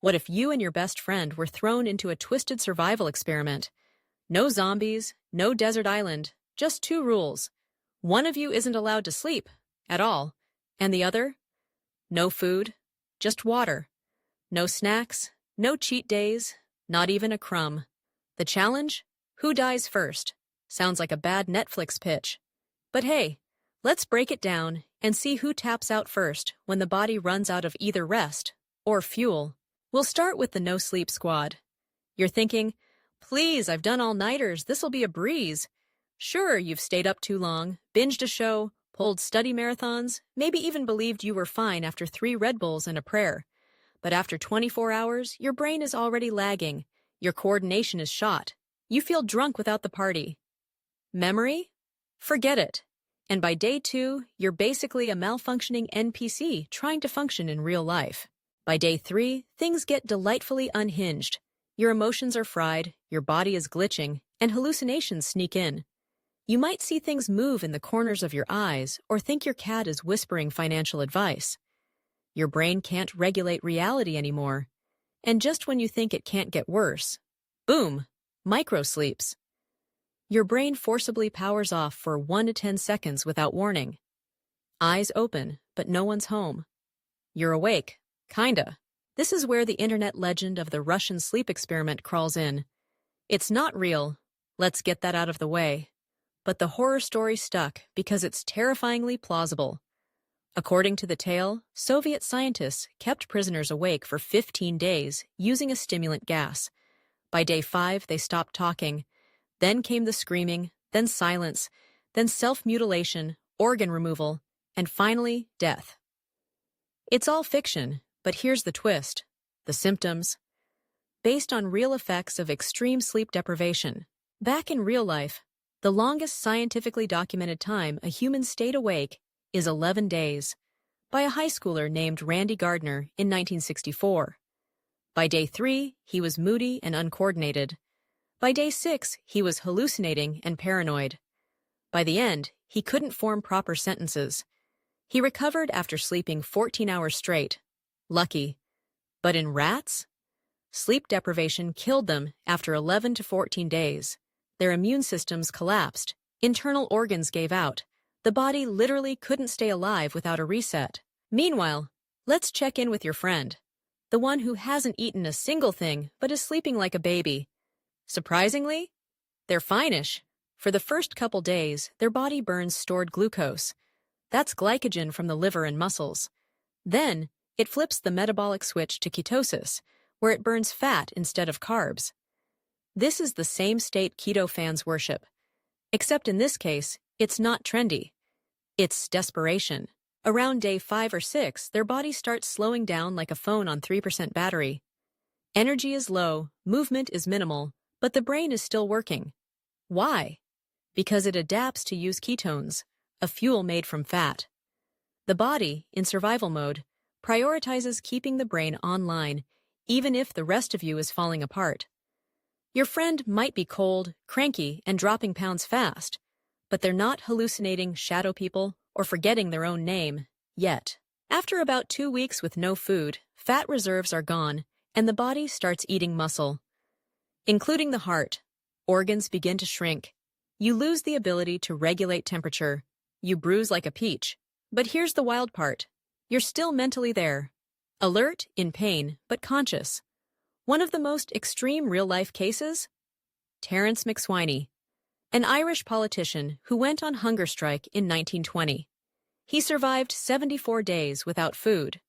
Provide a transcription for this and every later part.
What if you and your best friend were thrown into a twisted survival experiment? No zombies, no desert island, just two rules. One of you isn't allowed to sleep at all, and the other? No food, just water. No snacks, no cheat days, not even a crumb. The challenge? Who dies first? Sounds like a bad Netflix pitch. But hey, let's break it down and see who taps out first when the body runs out of either rest or fuel. We'll start with the no-sleep squad. You're thinking, please, I've done all-nighters, this'll be a breeze. Sure, you've stayed up too long, binged a show, pulled study marathons, maybe even believed you were fine after 3 Red Bulls and a prayer. But after 24 hours, your brain is already lagging. Your coordination is shot. You feel drunk without the party. Memory? Forget it. And by day 2, you're basically a malfunctioning NPC trying to function in real life. By day 3, things get delightfully unhinged. Your emotions are fried, your body is glitching, and hallucinations sneak in. You might see things move in the corners of your eyes or think your cat is whispering financial advice. Your brain can't regulate reality anymore. And just when you think it can't get worse, boom, microsleeps. Your brain forcibly powers off for 1 to 10 seconds without warning. Eyes open, but no one's home. You're awake, kinda. This is where the internet legend of the Russian sleep experiment crawls in. It's not real, let's get that out of the way. But the horror story stuck because it's terrifyingly plausible. According to the tale, Soviet scientists kept prisoners awake for 15 days using a stimulant gas. By day 5, they stopped talking. Then came the screaming, then silence, then self-mutilation, organ removal, and finally, death. It's all fiction, but here's the twist. The symptoms. Based on real effects of extreme sleep deprivation. Back in real life, the longest scientifically documented time a human stayed awake is 11 days, by a high schooler named Randy Gardner in 1964. By day 3, he was moody and uncoordinated. By day 6, he was hallucinating and paranoid. By the end, he couldn't form proper sentences. He recovered after sleeping 14 hours straight. Lucky. But in rats? Sleep deprivation killed them after 11 to 14 days. Their immune systems collapsed. Internal organs gave out. The body literally couldn't stay alive without a reset. Meanwhile, let's check in with your friend. The one who hasn't eaten a single thing but is sleeping like a baby. Surprisingly, they're fine-ish. For the first couple days, their body burns stored glucose. That's glycogen from the liver and muscles. Then, it flips the metabolic switch to ketosis, where it burns fat instead of carbs. This is the same state keto fans worship. Except in this case, it's not trendy. It's desperation. Around day 5 or 6, their body starts slowing down like a phone on 3% battery. Energy is low, movement is minimal, but the brain is still working. Why? Because it adapts to use ketones, a fuel made from fat. The body, in survival mode, prioritizes keeping the brain online, even if the rest of you is falling apart. Your friend might be cold, cranky, and dropping pounds fast, but they're not hallucinating shadow people or forgetting their own name, yet. After about 2 weeks with no food, fat reserves are gone, and the body starts eating muscle. Including the heart, organs begin to shrink. You lose the ability to regulate temperature. You bruise like a peach. But here's the wild part. You're still mentally there. Alert, in pain, but conscious. One of the most extreme real-life cases? Terence McSweeney, an Irish politician who went on hunger strike in 1920. He survived 74 days without food.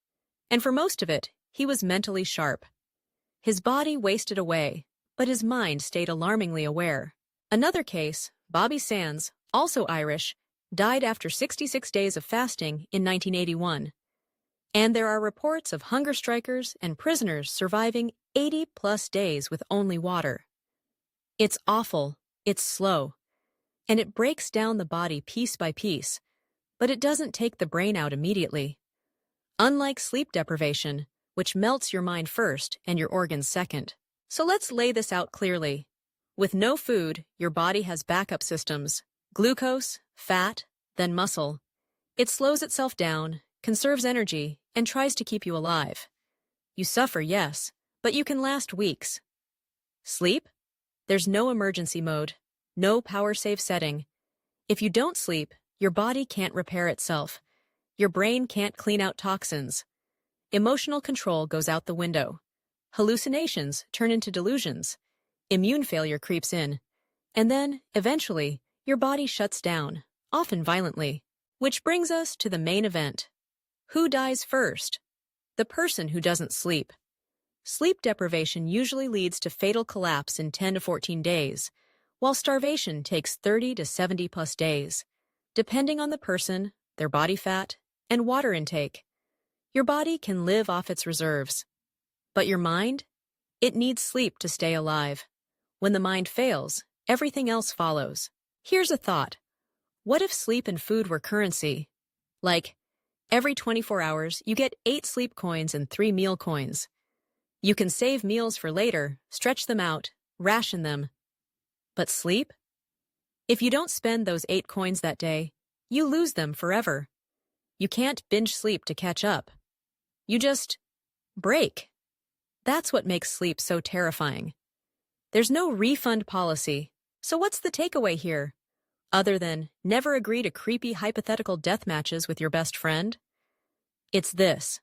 And for most of it, he was mentally sharp. His body wasted away, but his mind stayed alarmingly aware. Another case, Bobby Sands, also Irish, died after 66 days of fasting in 1981. And there are reports of hunger strikers and prisoners surviving 80-plus days with only water. It's awful, it's slow, and it breaks down the body piece by piece, but it doesn't take the brain out immediately. Unlike sleep deprivation, which melts your mind first and your organs second. So let's lay this out clearly. With no food, your body has backup systems: glucose, fat, then muscle. It slows itself down, conserves energy, and tries to keep you alive. You suffer, yes, but you can last weeks. Sleep? There's no emergency mode, no power save setting. If you don't sleep, your body can't repair itself. Your brain can't clean out toxins. Emotional control goes out the window. Hallucinations turn into delusions. Immune failure creeps in. And then, eventually, your body shuts down, often violently. Which brings us to the main event. Who dies first? The person who doesn't sleep. Sleep deprivation usually leads to fatal collapse in 10 to 14 days, while starvation takes 30 to 70 plus days, depending on the person, their body fat, and water intake. Your body can live off its reserves. But your mind? It needs sleep to stay alive. When the mind fails, everything else follows. Here's a thought. What if sleep and food were currency? Like, every 24 hours, you get 8 sleep coins and 3 meal coins. You can save meals for later, stretch them out, ration them. But sleep? If you don't spend those 8 coins that day, you lose them forever. You can't binge sleep to catch up. You just break. That's what makes sleep so terrifying. There's no refund policy, so what's the takeaway here? Other than never agree to creepy hypothetical death matches with your best friend? It's this.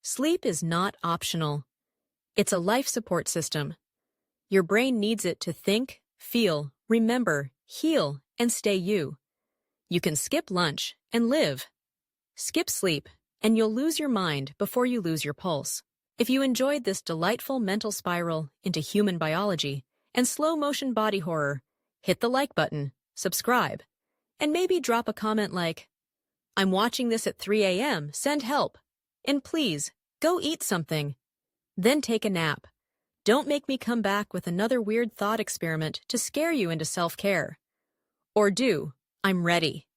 Sleep is not optional. It's a life support system. Your brain needs it to think, feel, remember, heal, and stay you. You can skip lunch and live. Skip sleep, and you'll lose your mind before you lose your pulse. If you enjoyed this delightful mental spiral into human biology and slow-motion body horror, hit the like button, subscribe, and maybe drop a comment like, "I'm watching this at 3 a.m., send help, and please, go eat something. Then take a nap. Don't make me come back with another weird thought experiment to scare you into self-care. Or do, I'm ready."